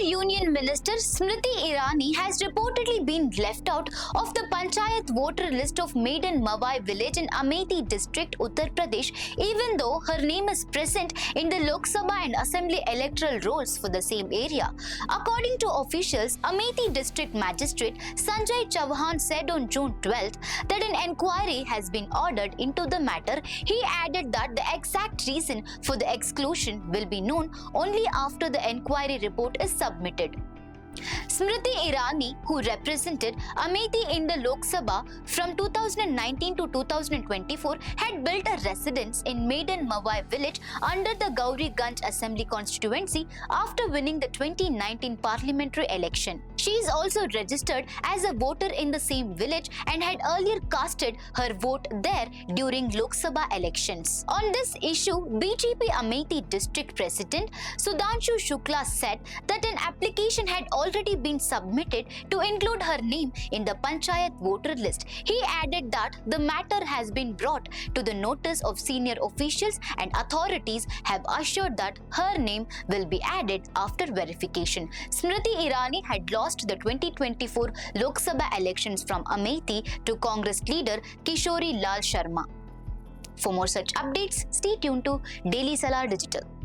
Union Minister Smriti Irani has reportedly been left out of the Panchayat voter list of Medan Mawai village in Amethi district, Uttar Pradesh, even though her name is present in the Lok Sabha and Assembly electoral rolls for the same area. According to officials, Amethi district magistrate Sanjay Chauhan said on June 12th that an inquiry has been ordered into the matter. He added that the exact reason for the exclusion will be known only after the inquiry report is submitted. Smriti Irani, who represented Amethi in the Lok Sabha from 2019 to 2024, had built a residence in Medan Mawai village under the Gauriganj Assembly constituency after winning the 2019 parliamentary election. She is also registered as a voter in the same village and had earlier casted her vote there during Lok Sabha elections. On this issue, BJP Amethi District President Sudhanshu Shukla said that an application had already been submitted to include her name in the Panchayat voter list. He added that the matter has been brought to the notice of senior officials and authorities have assured that her name will be added after verification. Smriti Irani had lost the 2024 Lok Sabha elections from Amethi to Congress leader Kishori Lal Sharma. For more such updates, stay tuned to Daily Salar Digital.